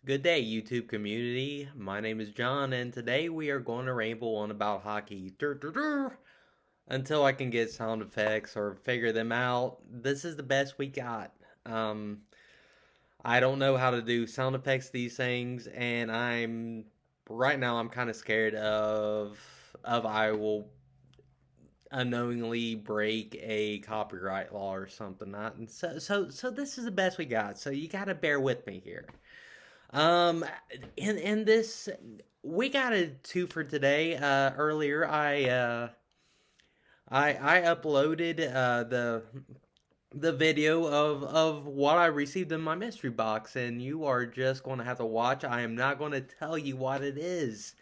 Good day, YouTube community. My name is John, and today we are going to ramble on about hockey. Until I can get sound effects or figure them out. This is the best we got. Um, I don't know how to do sound effects these things, and right now I'm kind of scared of I will unknowingly break a copyright law or something. So this is the best we got. So you got to bear with me here. Um, in this, we got a two for today. Earlier, I uploaded the video of what I received in my mystery box, and you are just going to have to watch. I am not going to tell you what it is.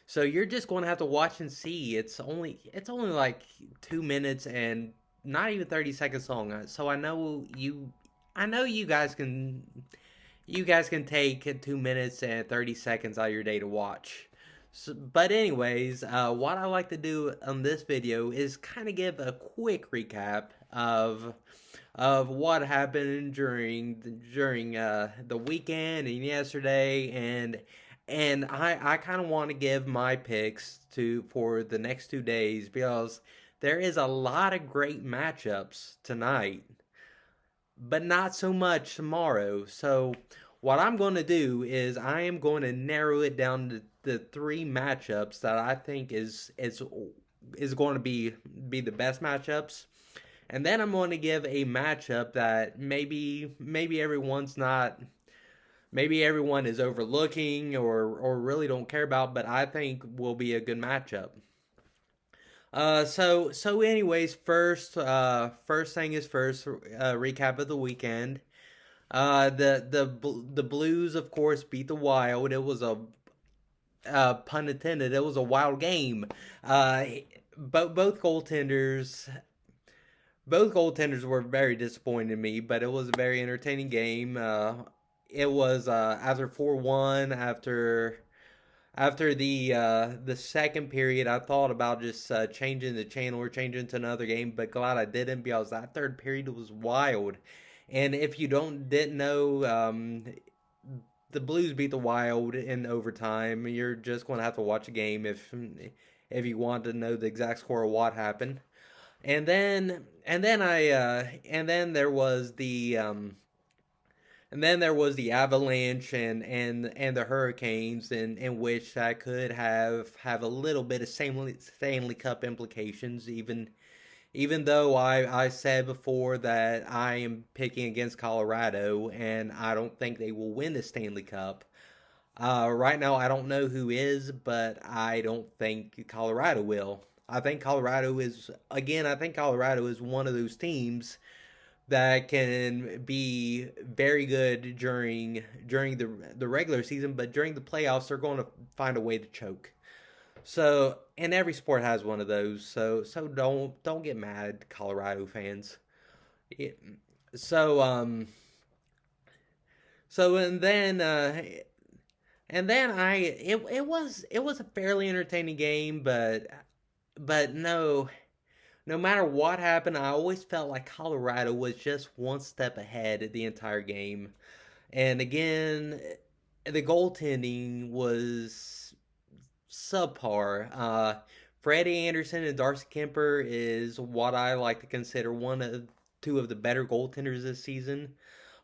So you're just going to have to watch and see. It's only like 2 minutes and not even 30 seconds long. So I know you guys can take 2 minutes and 30 seconds out of your day to watch. So, but anyways, what I like to do on this video is kind of give a quick recap of what happened during the weekend and yesterday, and I kind of want to give my picks to for the next 2 days because there is a lot of great matchups tonight, but not so much tomorrow. So what I'm going to do is I am going to narrow it down to the three matchups that I think is going to be the best matchups. And then I'm going to give a matchup that maybe everyone is overlooking or really don't care about, but I think will be a good matchup. So anyways, first thing is first. Recap of the weekend. The Blues, of course, beat the Wild. It was a pun intended. It was a wild game. Uh, both goaltenders. Both goaltenders were very disappointing to me, but it was a very entertaining game. It was after 4-1 after the second period, I thought about just changing the channel or changing to another game, but glad I didn't because that third period was wild. And if you don't didn't know, the Blues beat the Wild in overtime. You're just going to have to watch a game if you want to know the exact score of what happened. And then there was the Avalanche and the Hurricanes, in which that could have a little bit of Stanley Cup implications. Even though I said before that I am picking against Colorado and I don't think they will win the Stanley Cup. Right now, I don't know who is, but I don't think Colorado will. I think Colorado is one of those teams that can be very good during the regular season, but during the playoffs they're going to find a way to choke. So, and every sport has one of those. So don't get mad, Colorado fans. It, so so and then it was a fairly entertaining game, but no matter what happened, I always felt like Colorado was just one step ahead the entire game. And again, the goaltending was subpar. Freddie Anderson and Darcy Kemper is what I like to consider one of two of the better goaltenders this season.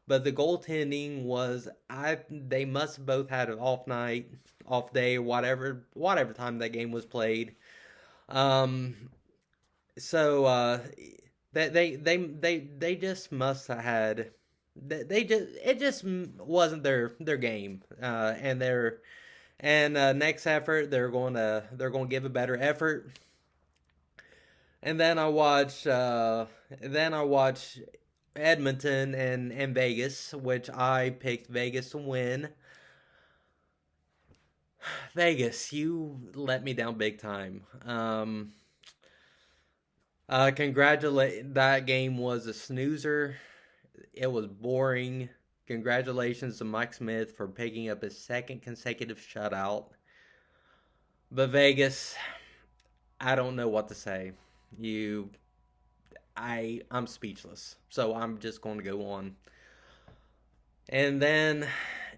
But the goaltending was they must have both had an off night, off day, whatever time that game was played. Um, so that they just must have had they just it just wasn't their game. And next effort they're going to give a better effort. And then I watched Edmonton and Vegas, which I picked Vegas to win. Vegas, you let me down big time. Congratulate that game was a snoozer. It was boring. Congratulations to Mike Smith for picking up his second consecutive shutout. But Vegas, I don't know what to say. You I'm speechless. So I'm just going to go on. And then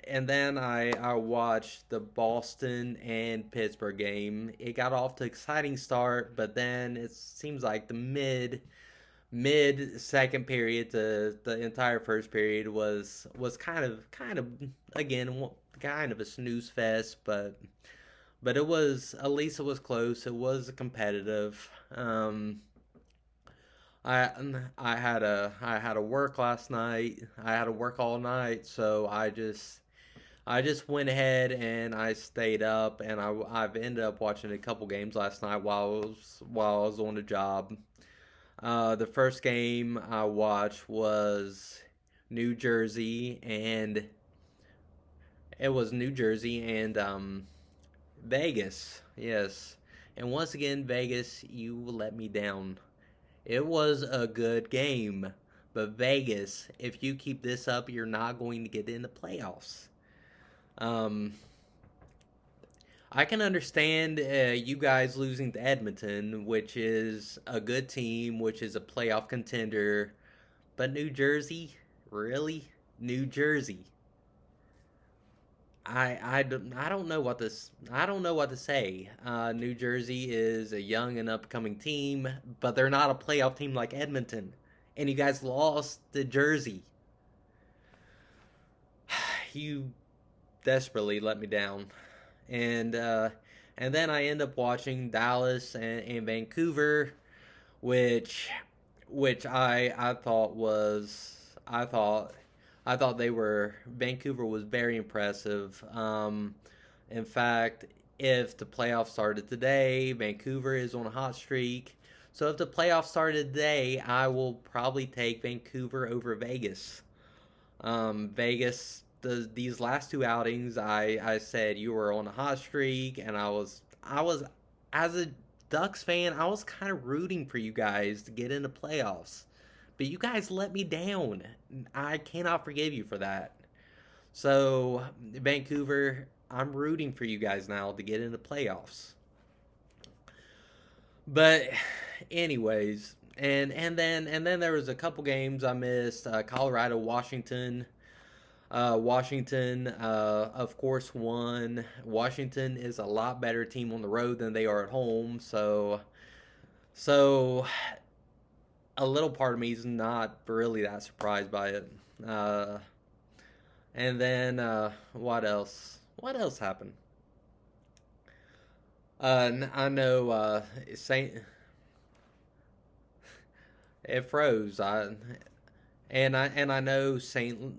and then I watched the Boston and Pittsburgh game. It got off to an exciting start, but then it seems like the mid second period to the entire first period was kind of again kind of a snooze fest, but it was, at least it was close. It was competitive. I I had a work last night. I had to work all night, so I just went ahead and I stayed up, and I've ended up watching a couple games last night while I was on the job. The first game I watched was New Jersey, and it was New Jersey and Vegas. Yes, and once again, Vegas, you let me down. It was a good game, but Vegas, if you keep this up, you're not going to get in the playoffs. Um, I can understand you guys losing to Edmonton, which is a good team, which is a playoff contender. But New Jersey, really, New Jersey. I don't know what this I don't know what to say. New Jersey is a young and upcoming team, but they're not a playoff team like Edmonton. And you guys lost to Jersey. You desperately let me down. And and then I end up watching Dallas and Vancouver, which I thought was I thought they were Vancouver was very impressive. In fact, if the playoffs started today, Vancouver is on a hot streak. So if the playoffs started today, I will probably take Vancouver over Vegas. Vegas, these last two outings, I said you were on a hot streak, and I was as a Ducks fan, I was kind of rooting for you guys to get into playoffs, but you guys let me down. I cannot forgive you for that. So Vancouver, I'm rooting for you guys now to get into playoffs. But anyways, and then there was a couple games I missed. Colorado, Washington. Washington, of course, won. Washington is a lot better team on the road than they are at home. So a little part of me is not really that surprised by it. Uh, and then what else? What else happened? I know Saint it froze. I know Saint.